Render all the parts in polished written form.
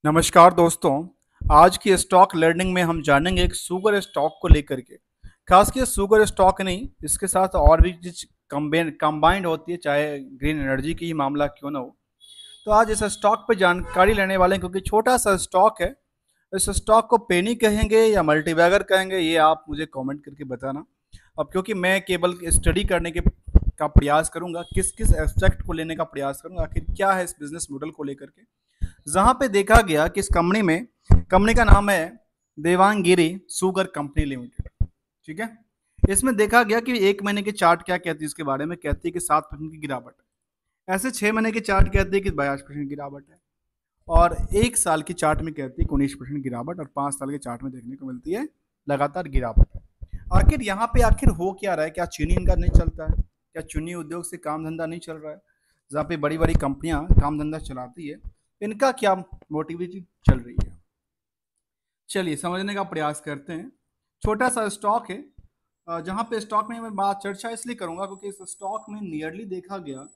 नमस्कार दोस्तों। आज की स्टॉक लर्निंग में हम जानेंगे एक शुगर स्टॉक को लेकर के। खास के शुगर स्टॉक नहीं, इसके साथ और भी चीज कंबाइंड होती है, चाहे ग्रीन एनर्जी की ही मामला क्यों ना हो। तो आज इस स्टॉक पे जानकारी लेने वाले हैं, क्योंकि छोटा सा स्टॉक है। इस स्टॉक को पेनी कहेंगे या मल्टीबैगर कहेंगे, ये आप मुझे कमेंट करके बताना। अब क्योंकि मैं केवल स्टडी करने के का प्रयास करूंगा, किस किस एस्पेक्ट को लेने का प्रयास करूंगा, आखिर क्या है इस बिजनेस मॉडल को लेकर के। जहां पे देखा गया कि इस कंपनी का नाम है देवांगिरी शुगर कंपनी लिमिटेड। ठीक है। इसमें देखा गया कि एक महीने की चार्ट क्या कहती है, इसके बारे में कहती है कि 7% की गिरावट है। ऐसे 6 महीने की चार्ट कहती है कि 82% गिरावट है। और एक साल की चार्ट में कहती है कि 19% गिरावट, और 5 साल के चार्ट में देखने को मिलती है लगातार गिरावट है। आखिर यहाँ पे आखिर हो क्या रहा है? क्या चीनी इनका नहीं चलता है? क्या चीनी उद्योग से काम धंधा नहीं चल रहा है? जहाँ पे बड़ी बड़ी कंपनियां काम धंधा चलाती है, इनका क्या मोटिविटी चल रही है? चलिए समझने का प्रयास करते हैं। छोटा सा स्टॉक है। जहाँ पे स्टॉक में मैं बात चर्चा इसलिए करूंगा क्योंकि इस स्टॉक में नियरली देखा गया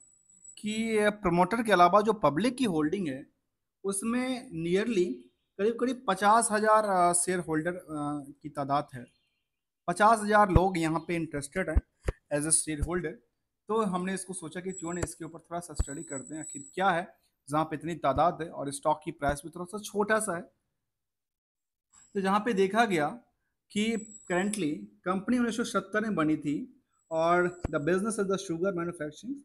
कि प्रमोटर के अलावा जो पब्लिक की होल्डिंग है, उसमें नियरली करीब करीब 50,000 शेयर होल्डर की तादाद है। 50,000 लोग यहाँ पे इंटरेस्टेड हैं एज ए शेयर होल्डर। तो हमने इसको सोचा कि क्यों नहीं इसके ऊपर थोड़ा सा स्टडी करते हैं, आखिर क्या है जहाँ पे इतनी तादाद है और स्टॉक की प्राइस भी थोड़ा सा छोटा सा है। तो जहाँ पे देखा गया कि करेंटली कंपनी 1970 में बनी थी, और the business is the sugar manufacturing,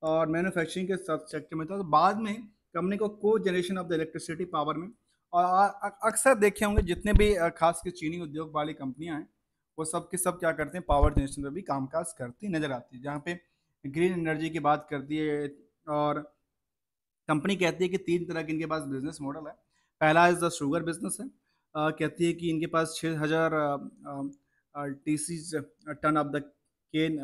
और मैन्युफैक्चरिंग के सेक्टर में था। तो बाद में कंपनी को को generation of the electricity power में, और अक्सर देखे होंगे जितने भी खास के चीनी उद्योग वाली कंपनियां हैं, वो सब के सब क्या करते हैं, पावर जनरेशन में भी कामकाज करती नजर आती है। जहाँ पे ग्रीन एनर्जी की बात करती है, और कंपनी कहती है कि 3 तरह के इनके पास बिजनेस मॉडल है। पहला इज द शुगर बिजनेस है। कहती है कि इनके पास 6,000 टीसी टन ऑफ द केन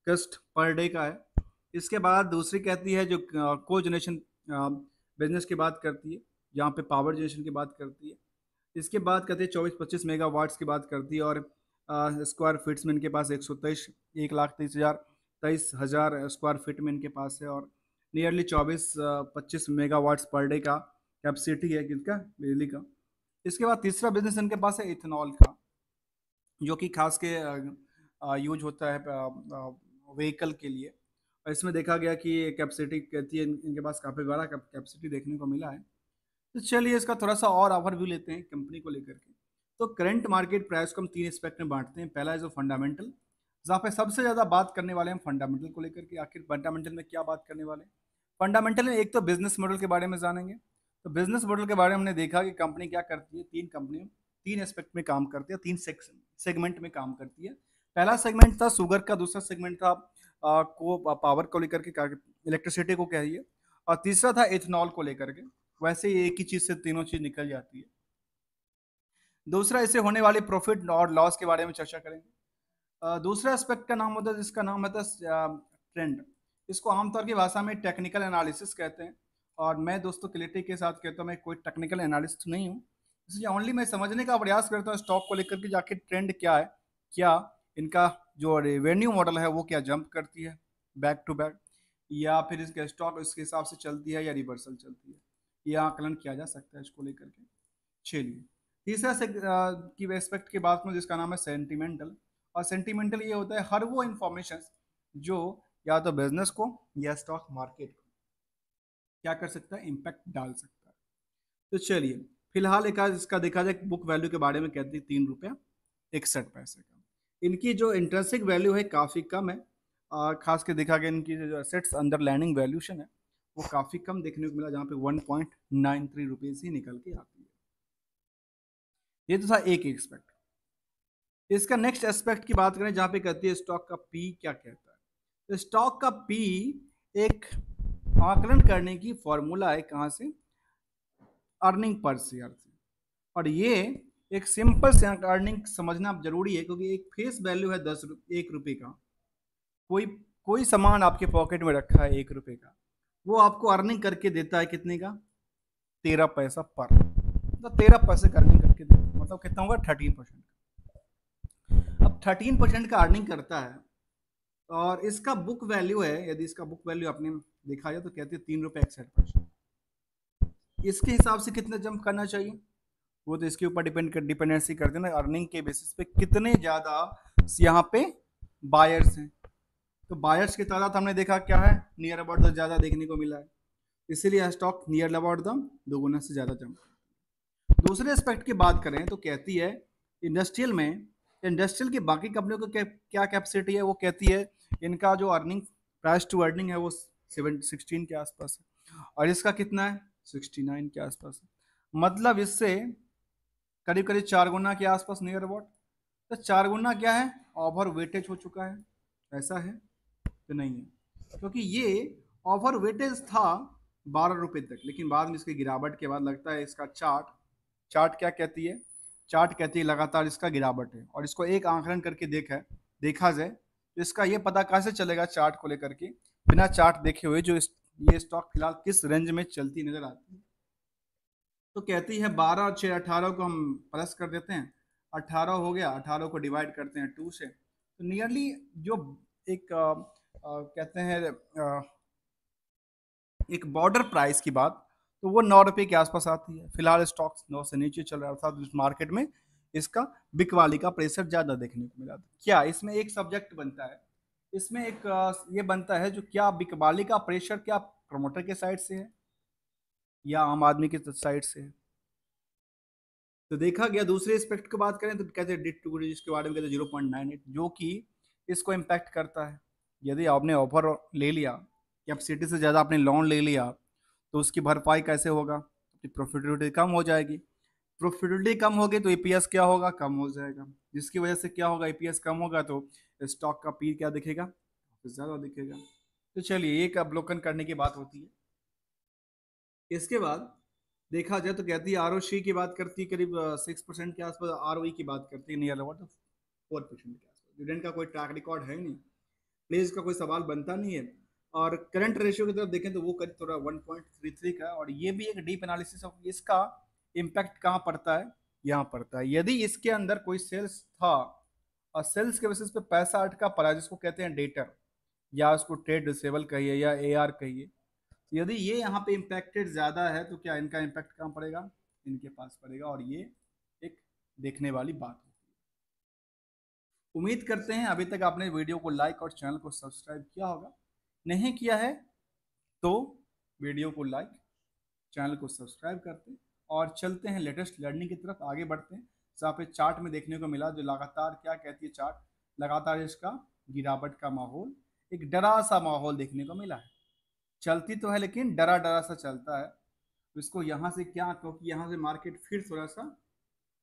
कस्ट पर डे का है। इसके बाद दूसरी कहती है जो को जनरेशन बिजनेस की बात करती है, जहाँ पे पावर जनरेशन की बात करती है। इसके बाद कहते हैं 24-25 मेगावाट्स की बात करती है, और स्क्वायर फीट्स में इनके पास 1,23,23,000 स्क्वायर फीट में इनके पास है, और नियरली 24-25 मेगावाट्स पर डे का कैपेसिटी है किसका, बिजली का। इसके बाद तीसरा बिजनेस इनके पास है इथेनॉल का, जो कि खास के यूज होता है व्हीकल के लिए। और इसमें देखा गया कि कैपेसिटी कहती है इनके पास काफ़ी बड़ा कैपेसिटी देखने को मिला है। तो चलिए इसका थोड़ा सा और ओवरव्यू लेते हैं कंपनी को लेकर के। तो करंट मार्केट प्राइस को हम 3 एस्पेक्ट में बांटते हैं। पहला है जो फंडामेंटल, जहाँ पे सबसे ज़्यादा बात करने वाले हैं फंडामेंटल को लेकर के। आखिर फंडामेंटल में क्या बात करने वाले हैं? फंडामेंटल में एक तो बिजनेस मॉडल के बारे में जानेंगे। तो बिजनेस मॉडल के बारे में हमने देखा कि कंपनी क्या करती है, तीन कंपनी 3 एस्पेक्ट में काम करती है, 3 सेगमेंट में काम करती है। पहला सेगमेंट था शुगर का, दूसरा सेगमेंट था को पावर को लेकर के, इलेक्ट्रिसिटी को कहिए, और तीसरा था इथेनॉल को लेकर के। वैसे ही एक ही चीज से तीनों चीज निकल जाती है। दूसरा, इससे होने वाली प्रॉफिट और लॉस के बारे में चर्चा करेंगे। दूसरा एस्पेक्ट का नाम होता है, जिसका नाम होता है ट्रेंड। इसको आमतौर की भाषा में टेक्निकल एनालिसिस कहते हैं, और मैं दोस्तों क्लियरिटी के साथ कहता हूँ मैं कोई टेक्निकल एनालिस्ट नहीं हूँ। इसलिए ओनली मैं समझने का प्रयास करता हूँ स्टॉक को लेकर के, आखिर ट्रेंड क्या है, क्या इनका जो रेवेन्यू मॉडल है वो क्या जंप करती है बैक टू बैक, या फिर इसका स्टॉक इसके हिसाब से चलती है या रिवर्सल चलती है, यह आकलन किया जा सकता है इसको लेकर के। चलिए तीसरा से की एस्पेक्ट की बात में, जिसका नाम है सेंटिमेंटल। और सेंटिमेंटल ये होता है हर वो इंफॉर्मेशन जो या तो बिजनेस को या स्टॉक मार्केट को क्या कर सकता है, इम्पैक्ट डाल सकता है। तो चलिए फिलहाल एक आज इसका देखा जाए, बुक वैल्यू के बारे में कहती है 3 रुपया 61 पैसे का। इनकी जो इंट्रेंसिक वैल्यू है काफ़ी कम है, और खास के देखा गया इनकी जो एसेट्स अंडर लैंडिंग वैल्यूशन है वो काफ़ी कम देखने को मिला, जहाँ पे 1.93 रुपीज़ ही निकल के आती है। ये तो था एक एस्पेक्ट। इसका नेक्स्ट एस्पेक्ट की बात करें, जहाँ पे कहती है स्टॉक का पी क्या कहता है। तो स्टॉक का पी एक आकलन करने की फॉर्मूला है, कहाँ से, अर्निंग पर शेयर से। और ये एक सिंपल से अर्निंग समझना जरूरी है, क्योंकि एक फेस वैल्यू है 1 रुपये का। कोई कोई सामान आपके पॉकेट में रखा है 1 रुपये का, वो आपको अर्निंग करके देता है कितने का, 13 पैसा पर। मतलब 13 पैसे का अर्निंग करके देता है, मतलब कितना होगा, 13%। अब 13% का अर्निंग करता है, और इसका बुक वैल्यू है, यदि इसका बुक वैल्यू आपने देखा जाए तो कहते हैं 3 रुपये 61 पैसे। इसके हिसाब से कितना जंप करना चाहिए, वो तो इसके ऊपर डिपेंडेंसी करते हैं ना, अर्निंग के बेसिस पे कितने ज़्यादा यहाँ पे बायर्स हैं। तो बायर्स की तादाद हमने देखा क्या है, नियर अबाउट द ज़्यादा देखने को मिला है, इसीलिए स्टॉक नियर अबाउट द दोगुना से ज़्यादा जंप। दूसरे एस्पेक्ट की बात करें तो कहती है इंडस्ट्रियल में, इंडस्ट्रियल की बाकी कंपनियों को क्या कैपेसिटी है, वो कहती है इनका जो अर्निंग, प्राइस टू अर्निंग है वो 16 के आसपास है, और इसका कितना है 69 के आसपास है। मतलब इससे करीब करीब 4 गुना के आसपास नियर अबाउट। तो 4 गुना क्या है, ओवर वेटेज हो चुका है, ऐसा है तो नहीं है, क्योंकि ये ओवर वेटेज था 12 रुपए तक, लेकिन बाद में इसकी गिरावट के बाद लगता है इसका चार्ट, चार्ट क्या कहती है, चार्ट कहती है लगातार इसका गिरावट है, और इसको एक आंकलन करके देखा जाए तो इसका ये पता कैसे चलेगा चार्ट को लेकर के, बिना चार्ट देखे हुए जो ये स्टॉक फिलहाल किस रेंज में चलती नजर आती है। तो कहती है 12 और 6 18 को हम प्लस कर देते हैं, 18 हो गया, 18 को डिवाइड करते हैं 2 से, तो नियरली जो एक कहते हैं एक बॉर्डर प्राइस की बात, तो वो 9 रुपये के आसपास आती है। फिलहाल स्टॉक 9 से नीचे चल रहा था, तो मार्केट में इसका बिकवाली का प्रेशर ज्यादा देखने को मिला। क्या इसमें एक सब्जेक्ट बनता है, इसमें एक ये बनता है जो क्या बिकवाली का प्रेशर क्या प्रमोटर के साइड से है या आम आदमी के साइड से है। तो देखा गया दूसरे एस्पेक्ट की बात करें तो कहते हैं डिट टू जिसके बारे में कहते हैं 0.98, जो कि इसको इम्पैक्ट करता है। यदि आपने ऑफर ले लिया, कैपेसिटी से ज़्यादा आपने लोन ले लिया, तो उसकी भरपाई कैसे होगा, प्रॉफिटेबिलिटी कम हो जाएगी, प्रॉफिटेबिलिटी कम होगी तो ईपीएस क्या होगा, कम हो जाएगा, जिसकी वजह से क्या होगा, ईपीएस कम होगा तो स्टॉक का पी क्या दिखेगा, ज़्यादा दिखेगा। तो चलिए एक अवलोकन करने की बात होती है। इसके बाद देखा जाए तो कहती है आरओसी की बात करती है करीब 6% के आसपास, आरओई की बात करती है नियर अबाउट 4% के आसपास। डिविडेंड का कोई ट्रैक रिकॉर्ड है नहीं, प्लेज का कोई सवाल बनता नहीं है। और करंट रेशियो की तरफ देखें तो वो करीब थोड़ा 1.33 का, और ये भी एक डीप एनालिसिस ऑफ इसका इम्पैक्ट कहाँ पड़ता है, यहाँ पड़ता है। यदि इसके अंदर कोई सेल्स था और सेल्स के बेसिस पे पैसा अटका पड़ा, जिसको कहते हैं डेटर, या उसको ट्रेड रिसेबल कहिए या एआर कहिए, यदि ये यहाँ पे इम्पैक्टेड ज़्यादा है तो क्या इनका इम्पैक्ट कहाँ पड़ेगा, इनके पास पड़ेगा, और ये एक देखने वाली बात होती है। उम्मीद करते हैं अभी तक आपने वीडियो को लाइक और चैनल को सब्सक्राइब किया होगा, नहीं किया है तो वीडियो को लाइक, चैनल को सब्सक्राइब करते और चलते हैं लेटेस्ट लर्निंग की तरफ आगे बढ़ते हैं। जहाँ पे चार्ट में देखने को मिला जो लगातार क्या कहती है चार्ट, लगातार इसका गिरावट का माहौल, एक डरा सा माहौल देखने को मिला है। चलती तो है लेकिन डरा डरा सा चलता है। इसको यहाँ से क्या, क्योंकि यहाँ से मार्केट फिर थोड़ा सा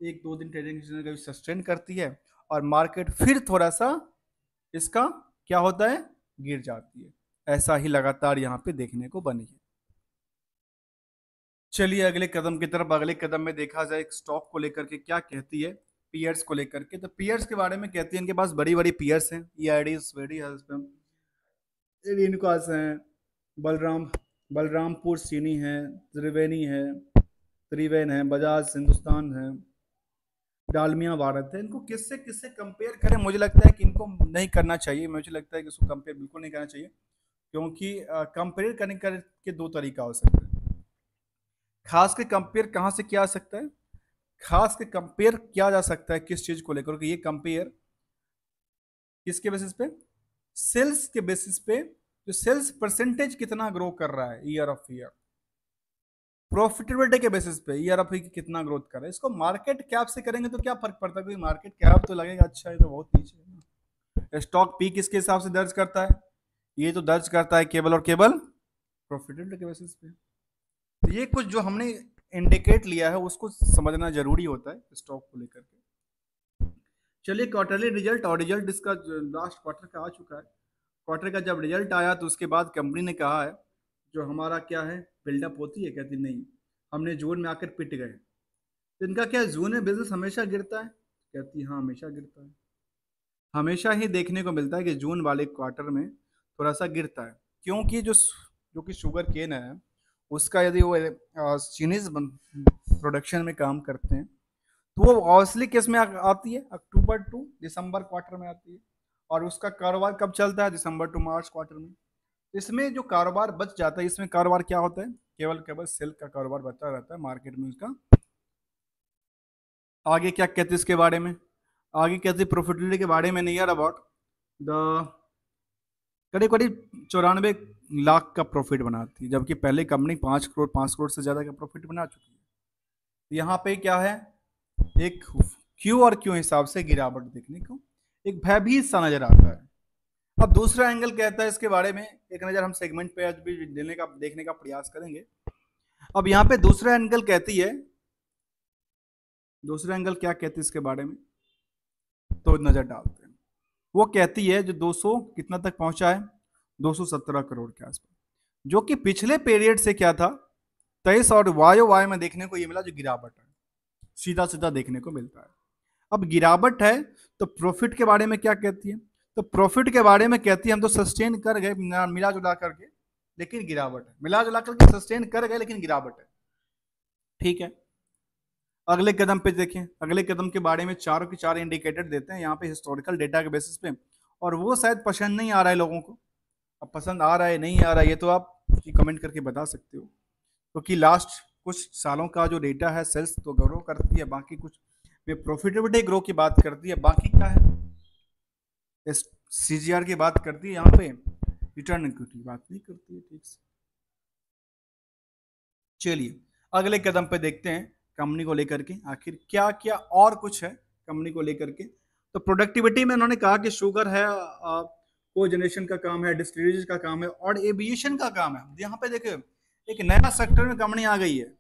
1-2 दिन ट्रेडिंग सेशन सस्टेन करती है, और मार्केट फिर थोड़ा सा इसका क्या होता है, गिर जाती है। ऐसा ही लगातार यहाँ पे देखने को बनी है। चलिए अगले कदम की तरफ, अगले कदम में देखा जाए स्टॉक को लेकर के क्या कहती है, पीयर्स को लेकर के। तो पीयर्स के बारे में कहती है इनके पास बड़ी बड़ी पीयर्स हैं, रेणुकास हैं, बलराम बलरामपुर चीनी है, त्रिवेणी है, त्रिवेन है, बजाज हिंदुस्तान है, डालमिया भारत है। इनको किससे किससे कंपेयर करें, मुझे लगता है कि इनको नहीं करना चाहिए, मुझे लगता है कि इसको कंपेयर बिल्कुल नहीं करना चाहिए, क्योंकि कंपेयर करने के दो तरीका हो सकता है। खास के कंपेयर कहाँ से किया जा सकता है, खास के कंपेयर किया जा सकता है किस चीज को लेकर के, ये कंपेयर किसके बेसिस पे, सेल्स के बेसिस पे, जो सेल्स परसेंटेज कितना ग्रो कर रहा है ईयर ऑफ ईयर, प्रॉफिटेबिलिटी के बेसिस पे ईयर ऑफ ईयर कितना ग्रोथ कर रहा है। इसको मार्केट कैप से करेंगे तो क्या फर्क पड़ता है, क्योंकि मार्केट कैप तो लगेगा अच्छा है तो बहुत नीचे है। स्टॉक पी किसके हिसाब से दर्ज करता है, ये तो दर्ज करता है केवल और केवल प्रॉफिटेबिलिटी के बेसिस पे। तो ये कुछ जो हमने इंडिकेट लिया है उसको समझना जरूरी होता है स्टॉक को लेकर के। चलिए क्वार्टरली रिजल्ट, और रिजल्ट इसका लास्ट क्वार्टर का आ चुका है। क्वार्टर का जब रिजल्ट आया तो उसके बाद कंपनी ने कहा है जो हमारा क्या है बिल्डअप होती है, कहती नहीं हमने जून में आकर पिट गए। तो इनका क्या है, जून में बिजनेस हमेशा गिरता है, कहती हाँ हमेशा गिरता है, हमेशा ही देखने को मिलता है कि जून वाले क्वार्टर में थोड़ा सा गिरता है, क्योंकि जो कि शुगर केन है उसका यदि वो चीनीज प्रोडक्शन में काम करते हैं तो वो ऑब्वियसली किस में आती है, अक्टूबर टू दिसंबर क्वार्टर में आती है, और उसका कारोबार कब चलता है, दिसंबर टू मार्च क्वार्टर में। इसमें जो कारोबार बच जाता है, इसमें कारोबार क्या होता है, केवल केवल सेल का कारोबार बचा रहता है मार्केट में उसका। आगे क्या कहते हैं इसके बारे में, आगे कहते हैं प्रॉफिटेबिलिटी के बारे में, नियर अबाउट द करीब करीब 94 लाख का प्रॉफिट बनाती है, जबकि पहले कंपनी 5 करोड़ से ज्यादा का प्रॉफिट बना चुकी है। यहाँ पे क्या है, एक क्यू और क्यों हिसाब से गिरावट देखने को, एक भयभीत सा नजर आता है। अब दूसरा एंगल कहता है इसके बारे में, एक नजर हम सेगमेंट पे आज भी देखने का प्रयास करेंगे। अब यहाँ पे दूसरा एंगल कहती है, दूसरा एंगल क्या कहती है इसके बारे में, तो नजर डालते हैं। वो कहती है जो 200 कितना तक पहुंचा है, 217 करोड़ के आसपास, जो कि पिछले पीरियड से क्या था 23 और वाई में देखने को ये मिला, जो गिरावट है, सीधा सीधा देखने को मिलता है। अब गिरावट है तो प्रॉफिट के बारे में क्या कहती है, तो प्रॉफिट के बारे में कहती है हम तो सस्टेन कर गए मिला जुला करके, लेकिन गिरावट है, मिला जुला करके सस्टेन कर गए लेकिन गिरावट है। ठीक है, अगले कदम पे देखें, अगले कदम के बारे में चारों के चार इंडिकेटर देते हैं यहाँ पे हिस्टोरिकल डेटा के बेसिस पे, और वो शायद पसंद नहीं आ रहा है लोगों को। अब पसंद आ रहा है नहीं आ रहा है ये तो आप कमेंट करके बता सकते हो, क्योंकि लास्ट कुछ सालों का जो डेटा है सेल्स तो ग्रो करती है, बाकी कुछ में प्रॉफिटेबिलिटी ग्रो की बात करती है, बाकी क्या है सीजीआर की बात करती है, यहाँ पे रिटर्न इक्विटी बात नहीं करती है। ठीक से चलिए अगले कदम पे देखते हैं कंपनी को लेकर के आखिर क्या क्या और कुछ है कंपनी को लेकर के। तो प्रोडक्टिविटी में उन्होंने कहा कि शुगर है, को जनरेशन का काम है, डिस्टिलरीज का काम है और एविएशन का काम है। यहाँ पे देखिए एक नया सेक्टर में कंपनी आ गई है।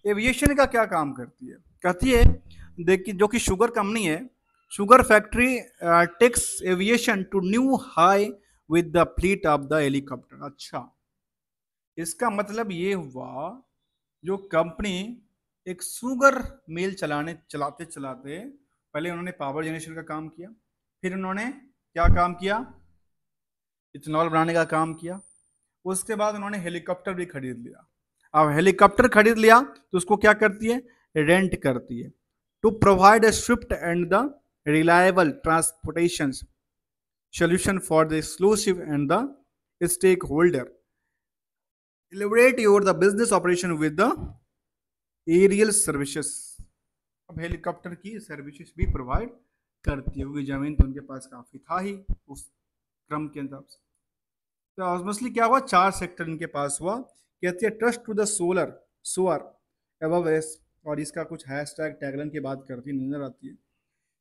एविएशन का क्या काम करती है, कहती है देखिए जो कि शुगर कंपनी है, sugar factory takes aviation to new high with the fleet of the helicopter. अच्छा, इसका मतलब ये हुआ जो कंपनी एक शुगर मिल चलाते चलाते, पहले उन्होंने पावर जनरेशन का काम किया, फिर उन्होंने क्या काम किया, इथेनॉल बनाने का काम किया, उसके बाद उन्होंने हेलीकॉप्टर भी खरीद लिया। अब हेलीकॉप्टर खरीद लिया तो उसको क्या करती है, रेंट करती है, to provide a swift and the reliable transportation solution for the exclusive and the stakeholder. Elaborate your the business operation with the aerial services. अब हेलीकॉप्टर की सर्विसेज भी प्रोवाइड करती है, क्योंकि जमीन तो उनके पास काफी था ही उस क्रम के अंदर से। तो ऑब्वियसली क्या हुआ, 4 सेक्टर इनके पास हुआ। कहती है trust to the soar above us, और इसका कुछ हैशटैग टैगलाइन की बात करती नजर आती है।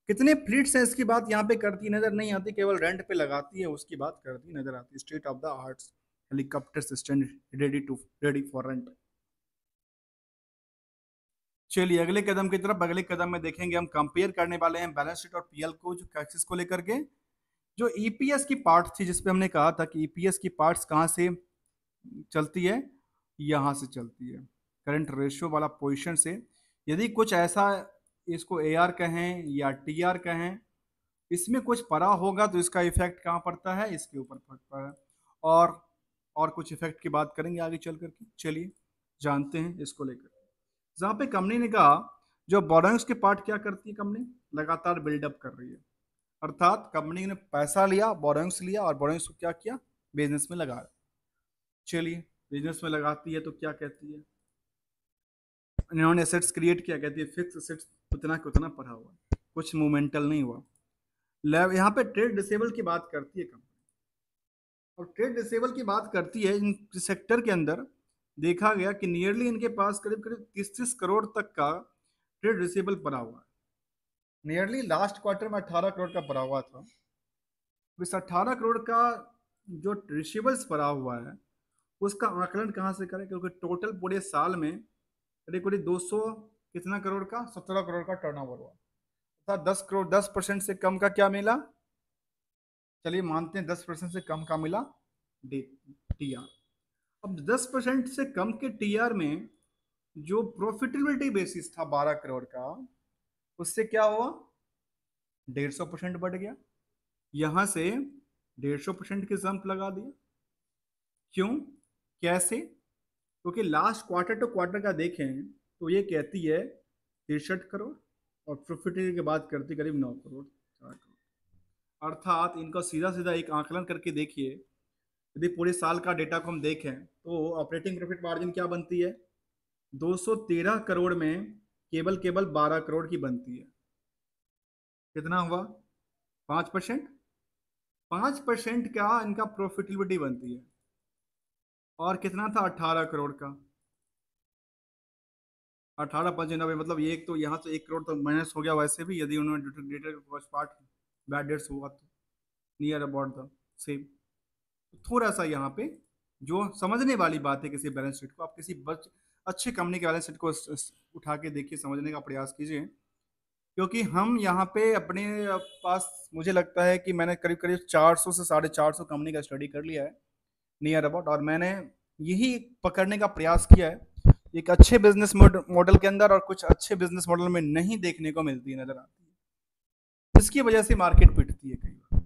कितने फ्लीट्स हैं इसकी बात यहाँ पे करती नजर नहीं आती, केवल रेंट पे लगाती है उसकी बात करती नजर आती है। State of the arts helicopter system ready for rent. चलिए अगले कदम की तरफ, अगले कदम में देखेंगे हम कंपेयर करने वाले हैं बैलेंस शीट और पीएल को, जो कैक्सिस को लेकर के। जो ईपीएस की पार्ट थी जिसपे हमने कहा था कि ईपीएस की पार्ट्स कहाँ से चलती है, यहाँ से चलती है करंट रेशियो वाला पोजीशन से। यदि कुछ ऐसा इसको एआर कहें या टीआर कहें, इसमें कुछ पड़ा होगा तो इसका इफेक्ट कहाँ पड़ता है, इसके ऊपर पड़ता है। और कुछ इफेक्ट की बात करेंगे आगे चल करके। चलिए जानते हैं इसको लेकर। जहाँ पे कंपनी ने कहा जो बोरोइंग्स के पार्ट क्या करती है, कंपनी लगातार बिल्डअप कर रही है, अर्थात कंपनी ने पैसा लिया, बोरोइंग्स लिया और बोरोइंग्स को क्या किया, बिजनेस में लगाया। चलिए बिजनेस में लगाती है तो क्या कहती है, इन्होंने एसेट्स क्रिएट किया, कहती है फिक्स एसेट्स उतना का उतना पड़ा हुआ, कुछ मूवमेंटल नहीं हुआ। यहाँ पे ट्रेड डिसेबल की बात करती है कंपनी, और ट्रेड डिसेबल की बात करती है इन सेक्टर के अंदर। देखा गया कि नियरली इनके पास करीब करीब 30 करोड़ तक का ट्रेड रिसेबल पड़ा हुआ है। नियरली लास्ट क्वार्टर में 18 करोड़ का पड़ा हुआ था। इस 18 करोड़ का जो रिसीवेबल्स पड़ा हुआ है उसका आकलन कहाँ से करें, क्योंकि टोटल पूरे साल में करीब करीब 200 कितना करोड़ का, 17 करोड़ का टर्नओवर हुआ, अर्थात 10 करोड़, 10% से कम का क्या मिला, चलिए मानते हैं 10% से कम का मिला टीआर। अब 10% से कम के टीआर में जो प्रॉफिटेबिलिटी बेसिस था 12 करोड़ का, उससे क्या हुआ, 150% बढ़ गया। यहां से 150% की जंप लगा दिया। क्यों, कैसे, क्योंकि लास्ट क्वार्टर टू क्वार्टर का देखें तो ये कहती है 63 करोड़ और प्रॉफिटेबिलिटी की बात करती करीब 9 करोड़, 4 करोड़। अर्थात इनका सीधा सीधा एक आकलन करके देखिए यदि पूरे साल का डेटा को हम देखें तो ऑपरेटिंग प्रॉफिट मार्जिन क्या बनती है, 213 करोड़ में केवल केवल 12 करोड़ की बनती है। कितना हुआ, 5%। 5% क्या इनका प्रॉफिटेबिलिटी बनती है, और कितना था, 18 करोड़ का। 18 5 90, मतलब ये एक तो यहाँ से 1 करोड़ तो माइनस हो गया वैसे भी, यदि उन्होंने डेटा पार्ट बैड डेट्स हुआ तो नियर अबाउट द सेम। थोड़ा सा यहाँ पे जो समझने वाली बात है किसी बैलेंस शीट को, आप किसी अच्छी कंपनी के बैलेंस शीट को उठा के देखिए, समझने का प्रयास कीजिए। क्योंकि हम यहाँ पे अपने पास, मुझे लगता है कि मैंने करीब करीब 400 से 450 कंपनी का स्टडी कर लिया है नियर अबाउट, और मैंने यही पकड़ने का प्रयास किया है एक अच्छे बिजनेस मॉडल के अंदर और कुछ अच्छे बिजनेस मॉडल में नहीं देखने को मिलती है, नजर आती है। इसकी वजह से मार्केट पिटती है कई बार।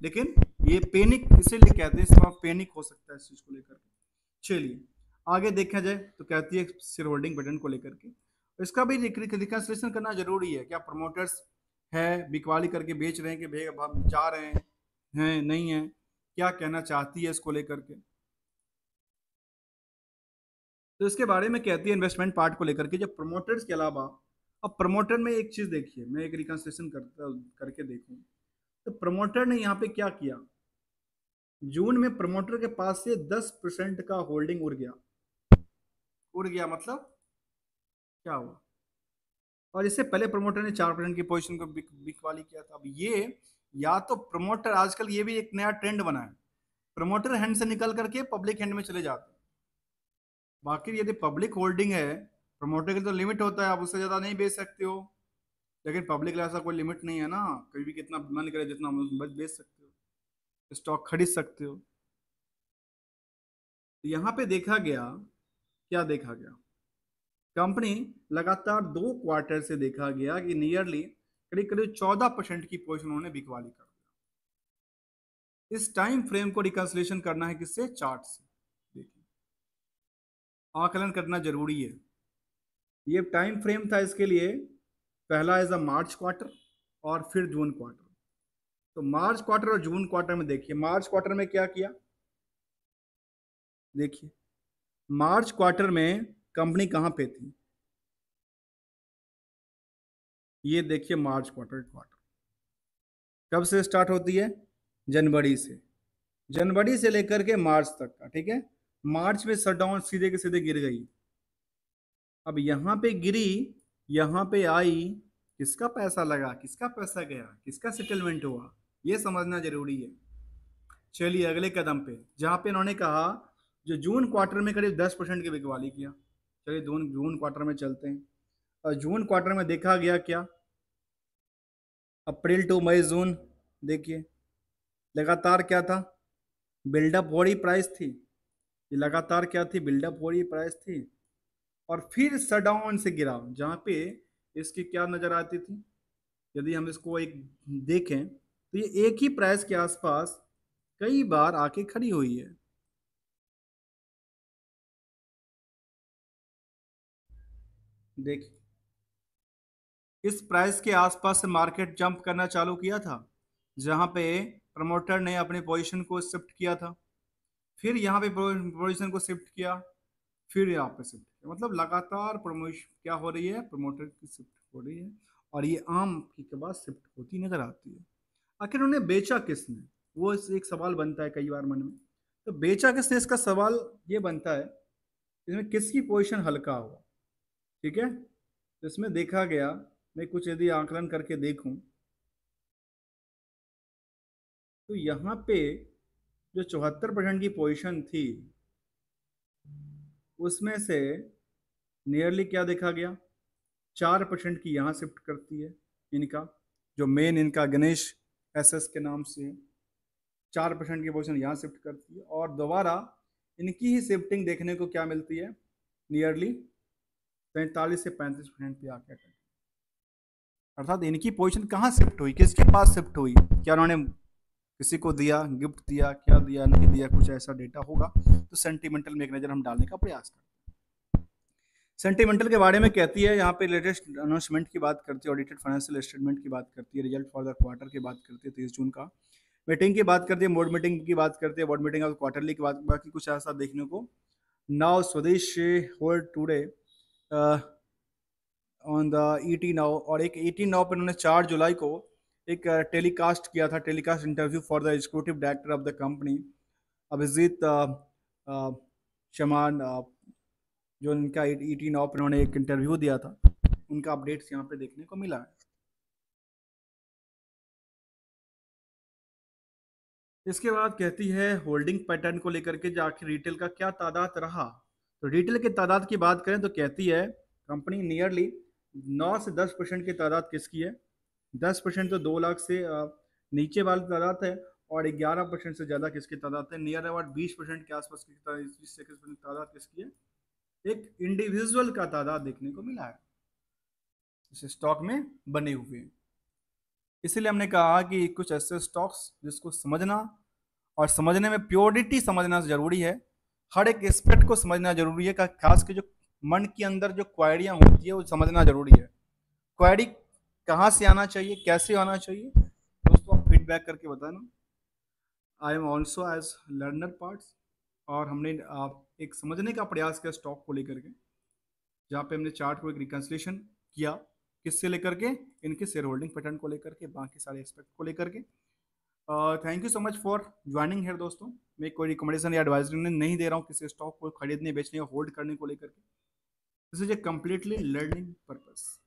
लेकिन ये पैनिक इसीलिए कहते हैं, इसमें पैनिक हो सकता है इस चीज को लेकर के। चलिए आगे देखा जाए तो कहती है शेयर होल्डिंग पैटर्न को लेकर के, इसका भी रिकंसिलेशन करना जरूरी है। क्या प्रमोटर्स है बिकवाली करके बेच रहे हैं कि भैया हम जा रहे हैं नहीं है, क्या कहना चाहती है इसको लेकर के। तो इसके बारे में कहती है इन्वेस्टमेंट पार्ट को लेकर के, जब प्रमोटर्स के अलावा, अब प्रमोटर में एक चीज देखिए, मैं एक रिकंसिलेशन करके देखूं तो प्रमोटर ने यहाँ पे क्या किया, जून में प्रमोटर के पास से 10% का होल्डिंग उड़ गया मतलब क्या हुआ। और इससे पहले प्रमोटर ने 4% की पोजीशन को बिकवाली किया था। अब ये, या तो प्रमोटर, आजकल ये भी एक नया ट्रेंड बना है, प्रमोटर हैंड से निकल करके पब्लिक हैंड में चले जाते हैं। बाकी यदि पब्लिक होल्डिंग है, प्रमोटर की तो लिमिट होता है, आप उससे ज्यादा नहीं बेच सकते हो। लेकिन पब्लिक ऐसा कोई लिमिट नहीं है ना, कभी भी कितना मन करे जितना बेच सकते हो, स्टॉक खरीद सकते हो। तो यहाँ पे देखा गया, क्या देखा गया, कंपनी लगातार 2 क्वार्टर से देखा गया कि नियरली करीब करीब 14% की पोजीशन उन्होंने बिकवाली कर दिया। इस टाइम फ्रेम को रिकंसिलेशन करना है किससे, चार्ट से। देखिए आकलन करना जरूरी है। ये टाइम फ्रेम था इसके लिए, पहला एज अ मार्च क्वार्टर और फिर जून क्वार्टर। तो मार्च क्वार्टर और जून क्वार्टर में देखिए, मार्च क्वार्टर में क्या किया, देखिए मार्च क्वार्टर में कंपनी कहां पे थी, ये देखिए मार्च क्वार्टर कब से स्टार्ट होती है, जनवरी से। जनवरी से लेकर के मार्च तक का, ठीक है। मार्च में शटडाउन सीधे के सीधे गिर गई। अब यहाँ पे गिरी, यहाँ पे आई, किसका पैसा लगा, किसका पैसा गया, किसका सेटलमेंट हुआ, ये समझना जरूरी है। चलिए अगले कदम पे, जहाँ पे इन्होंने कहा जो जून क्वार्टर में करीब 10% की बिकवाली किया। चलिए जून जून क्वार्टर में चलते हैं, और जून क्वार्टर में देखा गया क्या, अप्रैल टू मई जून, देखिए लगातार क्या था, बिल्डअप हो रही प्राइस थी। ये लगातार क्या थी, बिल्डअप हो रही प्राइस थी, और फिर सडाउन से गिरा, जहाँ पे इसकी क्या नजर आती थी, यदि हम इसको एक देखें तो ये एक ही प्राइस के आसपास कई बार आके खड़ी हुई है। देखिए इस प्राइस के आसपास से मार्केट जंप करना चालू किया था, जहां पे प्रमोटर ने अपनी पोजीशन को शिफ्ट किया था, फिर यहाँ पे पोजीशन को शिफ्ट किया, फिर यहाँ पे शिफ्ट किया, मतलब लगातार प्रमोशन क्या हो रही है, प्रमोटर की शिफ्ट हो रही है, और ये आम के बाद शिफ्ट होती नजर आती है। आखिर उन्हें बेचा किसने, वो एक सवाल बनता है कई बार मन में। तो बेचा किसने, इसका सवाल ये बनता है इसमें किसकी पोजीशन हल्का हुआ, ठीक है। तो इसमें देखा गया, मैं कुछ यदि आकलन करके देखूं तो यहाँ पे जो 74% की पोजीशन थी, उसमें से नियरली क्या देखा गया, 4% की यहाँ शिफ्ट करती है इनका, जो मेन इनका गणेश एसएस के नाम से है, 4% की पोजीशन यहाँ शिफ्ट करती है, और दोबारा इनकी ही शिफ्टिंग देखने को क्या मिलती है, नियरली 45 से 35% पे आके अटक। अर्थात इनकी पोजीशन कहाँ शिफ्ट हुई, किसके पास शिफ्ट हुई, क्या उन्होंने किसी को दिया, गिफ्ट दिया, क्या दिया, नहीं दिया, कुछ ऐसा डेटा होगा। तो सेंटिमेंटल में एक नज़र हम डालने का प्रयास करते हैं। सेंटिमेंटल के बारे में कहती है, यहाँ पे लेटेस्ट अनाउंसमेंट की बात करती है, ऑडिटेड फाइनेंशियल स्टेटमेंट की बात करती है, रिजल्ट फॉर द क्वार्टर की बात करती है 30 जून का। मीटिंग की बात करते हैं, बोर्ड मीटिंग की बात करते हैं, बोर्ड मीटिंग और क्वार्टरली की बात, बाकी कुछ ऐसा देखने को नाउ स्वदेश hold today on the ET now, और एक ईटी नाउ पर उन्होंने 4 जुलाई को एक टेलीकास्ट किया था, telecast interview for the executive director of the company Abhijeet Shaman, जो इनका ईटी नाउ पर उन्होंने एक इंटरव्यू दिया था, उनका अपडेट्स यहाँ पे देखने को मिला है। इसके बाद कहती है होल्डिंग पैटर्न को लेकर के जो आखिर रिटेल का क्या तादाद रहा। तो रिटेल के तादाद की बात करें तो कहती है कंपनी नियरली 9 से 10% की तादाद किसकी है। 10% तो 2 लाख से नीचे वाली तादाद है, और 11% से ज़्यादा किसकी तादाद है, नियर अबाउट 20% के आसपास की तादाद किसकी है, एक इंडिविजुअल का तादाद देखने को मिला है इस स्टॉक में बने हुए। इसीलिए हमने कहा कि कुछ ऐसे स्टॉक्स जिसको समझना, और समझने में प्योरिटी समझना जरूरी है, हर एक एस्पेक्ट को समझना जरूरी है, खास के जो मन के अंदर जो क्वायरियां होती है वो समझना जरूरी है। क्वायरी कहाँ से आना चाहिए, कैसे आना चाहिए, दोस्तों आप फीडबैक करके बताना। I am also as learner parts, और हमने एक समझने का प्रयास किया स्टॉक को लेकर के, जहाँ पे हमने चार्ट को एक रिकन्सिलेशन किया, किससे लेकर के, इनके शेयर होल्डिंग पैटर्न को लेकर के, बाकी सारे एस्पेक्ट को लेकर के। Thank you so much for joining है दोस्तों। मैं कोई रिकमेंडेशन या एडवाइजरी नहीं दे रहा हूँ किसी स्टॉक को खरीदने, बेचने या होल्ड करने को लेकर के। This is a completely learning purpose.